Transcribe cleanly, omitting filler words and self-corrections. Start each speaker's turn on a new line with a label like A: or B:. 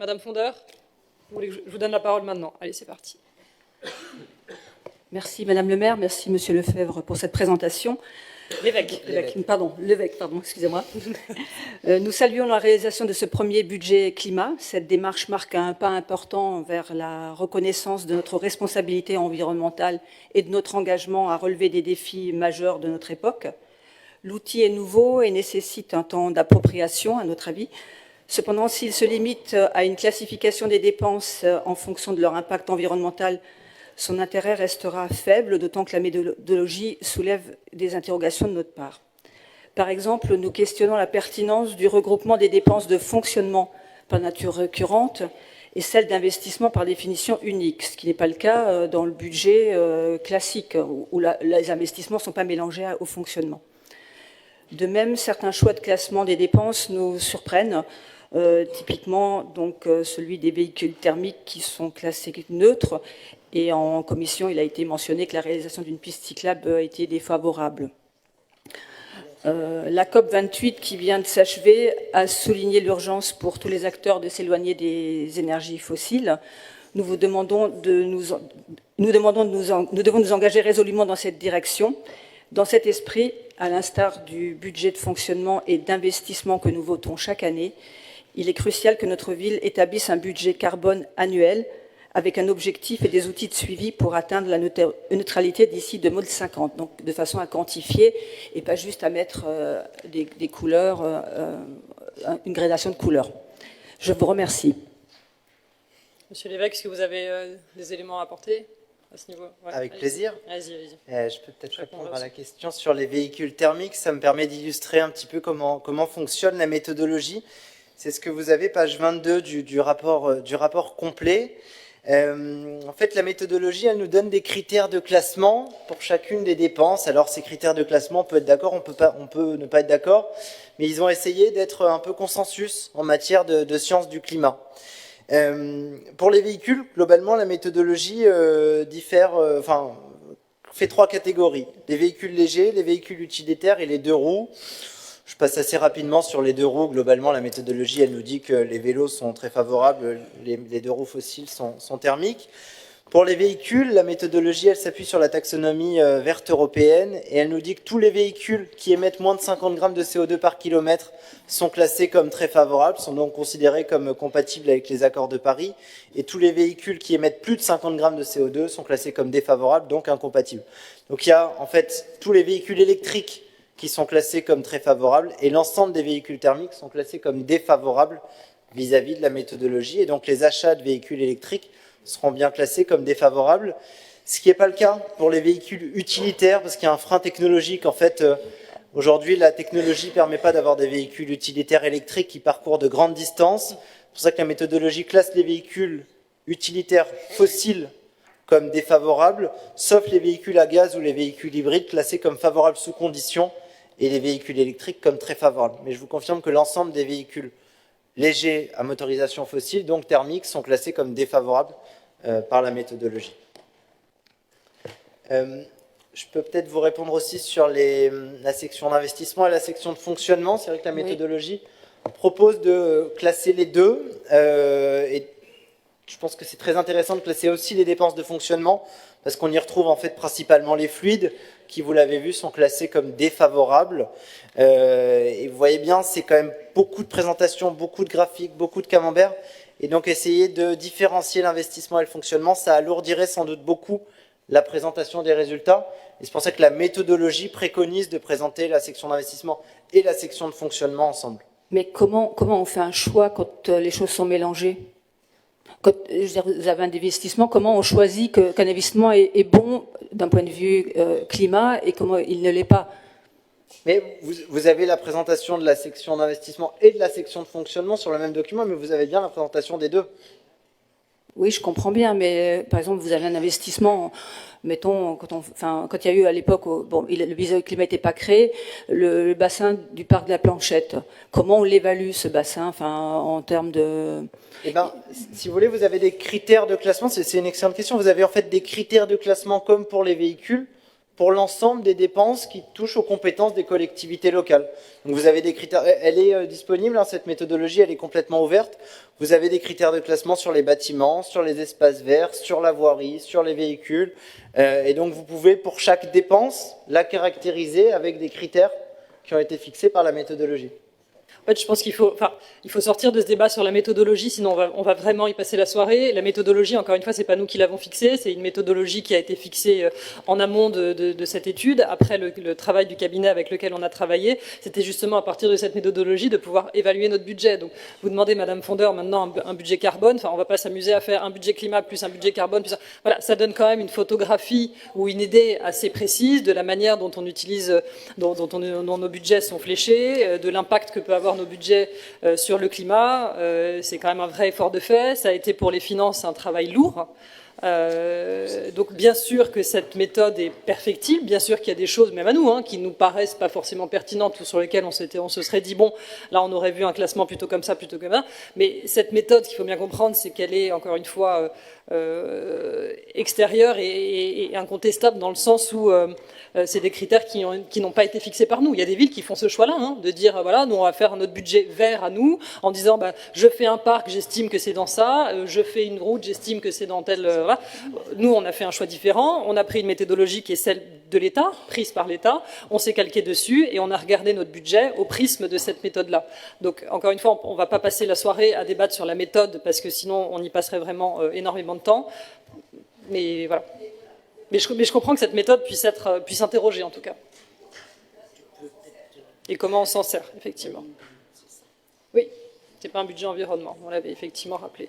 A: Madame Fondeur, vous voulez que je vous donne la parole maintenant. Allez, c'est parti.
B: Merci Madame le maire, merci Monsieur Lefebvre pour cette présentation. L'évêque, excusez-moi. Nous saluons la réalisation de ce premier budget climat. Cette démarche marque un pas important vers la reconnaissance de notre responsabilité environnementale et de notre engagement à relever des défis majeurs de notre époque. L'outil est nouveau et nécessite un temps d'appropriation, à notre avis. Cependant, s'il se limite à une classification des dépenses en fonction de leur impact environnemental, son intérêt restera faible, d'autant que la méthodologie soulève des interrogations de notre part. Par exemple, nous questionnons la pertinence du regroupement des dépenses de fonctionnement par nature récurrente et celles d'investissement par définition unique, ce qui n'est pas le cas dans le budget classique, où les investissements ne sont pas mélangés au fonctionnement. De même, certains choix de classement des dépenses nous surprennent, typiquement donc, celui des véhicules thermiques qui sont classés neutres. Et en commission, il a été mentionné que la réalisation d'une piste cyclable a été défavorable. La COP28 qui vient de s'achever a souligné l'urgence pour tous les acteurs de s'éloigner des énergies fossiles. Nous devons nous engager résolument dans cette direction. Dans cet esprit, à l'instar du budget de fonctionnement et d'investissement que nous votons chaque année, il est crucial que notre ville établisse un budget carbone annuel avec un objectif et des outils de suivi pour atteindre la neutralité d'ici 2050, donc de façon à quantifier et pas juste à mettre des couleurs, une gradation de couleurs. Je vous remercie.
A: Monsieur l'évêque, est-ce que vous avez des éléments à apporter à ce niveau?
C: Ouais, avec plaisir.
A: Allez-y.
C: Je peux peut-être répondre à la question sur les véhicules thermiques. Ça me permet d'illustrer un petit peu comment fonctionne la méthodologie. C'est ce que vous avez, page 22 du rapport complet. En fait, la méthodologie, elle nous donne des critères de classement pour chacune des dépenses. Alors, ces critères de classement, on peut être d'accord, on peut ne pas être d'accord, mais ils ont essayé d'être un peu consensus en matière de sciences du climat. Pour les véhicules, globalement, la méthodologie fait trois catégories. Les véhicules légers, les véhicules utilitaires et les deux roues. Je passe assez rapidement sur les deux roues. Globalement, la méthodologie, elle nous dit que les vélos sont très favorables, les deux roues fossiles sont thermiques. Pour les véhicules, la méthodologie, elle s'appuie sur la taxonomie verte européenne et elle nous dit que tous les véhicules qui émettent moins de 50 grammes de CO2 par kilomètre sont classés comme très favorables, sont donc considérés comme compatibles avec les accords de Paris, et tous les véhicules qui émettent plus de 50 grammes de CO2 sont classés comme défavorables, donc incompatibles. Donc il y a en fait tous les véhicules électriques qui sont classés comme très favorables, et l'ensemble des véhicules thermiques sont classés comme défavorables vis-à-vis de la méthodologie, et donc les achats de véhicules électriques seront bien classés comme défavorables, ce qui n'est pas le cas pour les véhicules utilitaires, parce qu'il y a un frein technologique. En fait, aujourd'hui, la technologie ne permet pas d'avoir des véhicules utilitaires électriques qui parcourent de grandes distances. C'est pour ça que la méthodologie classe les véhicules utilitaires fossiles comme défavorables, sauf les véhicules à gaz ou les véhicules hybrides classés comme favorables sous condition, et les véhicules électriques comme très favorables. Mais je vous confirme que l'ensemble des véhicules légers à motorisation fossile, donc thermiques, sont classés comme défavorables par la méthodologie. Je peux peut-être vous répondre aussi sur la section d'investissement et la section de fonctionnement. C'est vrai que la méthodologie propose de classer les deux, et je pense que c'est très intéressant de classer aussi les dépenses de fonctionnement, parce qu'on y retrouve en fait principalement les fluides, qui, vous l'avez vu, sont classés comme défavorables. Et vous voyez bien, c'est quand même beaucoup de présentations, beaucoup de graphiques, beaucoup de camemberts. Et donc essayer de différencier l'investissement et le fonctionnement, ça alourdirait sans doute beaucoup la présentation des résultats. Et c'est pour ça que la méthodologie préconise de présenter la section d'investissement et la section de fonctionnement ensemble.
B: Mais comment on fait un choix quand les choses sont mélangées? Quand vous avez un investissement, comment on choisit qu'un investissement est bon d'un point de vue climat et comment il ne l'est pas?
C: Mais vous avez la présentation de la section d'investissement et de la section de fonctionnement sur le même document, mais vous avez bien la présentation des deux.
B: Oui, je comprends bien, mais par exemple, vous avez un investissement, mettons, quand il y a eu à l'époque, le visa climat n'était pas créé, le bassin du parc de la Planchette, comment on l'évalue ce bassin, en termes de...
C: Eh bien, si vous voulez, vous avez des critères de classement, c'est une excellente question. Vous avez en fait des critères de classement comme pour les véhicules, pour l'ensemble des dépenses qui touchent aux compétences des collectivités locales. Donc vous avez des critères, elle est disponible, hein, cette méthodologie, elle est complètement ouverte. Vous avez des critères de classement sur les bâtiments, sur les espaces verts, sur la voirie, sur les véhicules. Et donc vous pouvez, pour chaque dépense, la caractériser avec des critères qui ont été fixés par la méthodologie.
A: En fait, je pense qu'il faut sortir de ce débat sur la méthodologie, sinon on va vraiment y passer la soirée. La méthodologie, encore une fois, c'est pas nous qui l'avons fixée, c'est une méthodologie qui a été fixée en amont de cette étude. Après le travail du cabinet avec lequel on a travaillé, c'était justement à partir de cette méthodologie de pouvoir évaluer notre budget. Donc, vous demandez, Madame Fondeur, maintenant un budget carbone. Enfin, on va pas s'amuser à faire un budget climat plus un budget carbone. Plus voilà, ça donne quand même une photographie ou une idée assez précise de la manière dont on utilise, dont nos budgets sont fléchés, de l'impact que peut avoir nos budgets sur le climat. C'est quand même un vrai effort de fait. Ça a été pour les finances un travail lourd. Donc bien sûr que cette méthode est perfectible, bien sûr qu'il y a des choses, même à nous, hein, qui nous paraissent pas forcément pertinentes ou sur lesquelles on se serait dit, bon, là on aurait vu un classement plutôt comme ça, plutôt comme ça. Mais cette méthode, ce qu'il faut bien comprendre, c'est qu'elle est, encore une fois, extérieure et incontestable dans le sens où c'est des critères qui n'ont pas été fixés par nous. Il y a des villes qui font ce choix-là, hein, de dire, voilà, nous on va faire notre budget vert à nous, en disant, bah, je fais un parc, j'estime que c'est dans ça, je fais une route, j'estime que c'est dans tel... voilà. Nous, on a fait un choix différent, on a pris une méthodologie qui est celle de l'État, prise par l'État, on s'est calqué dessus et on a regardé notre budget au prisme de cette méthode-là. Donc, encore une fois, on ne va pas passer la soirée à débattre sur la méthode, parce que sinon, on y passerait vraiment énormément de temps. Mais voilà. Mais je comprends que cette méthode puisse interroger, en tout cas. Et comment on s'en sert, effectivement. Oui, c'est pas un budget environnement, on l'avait effectivement rappelé.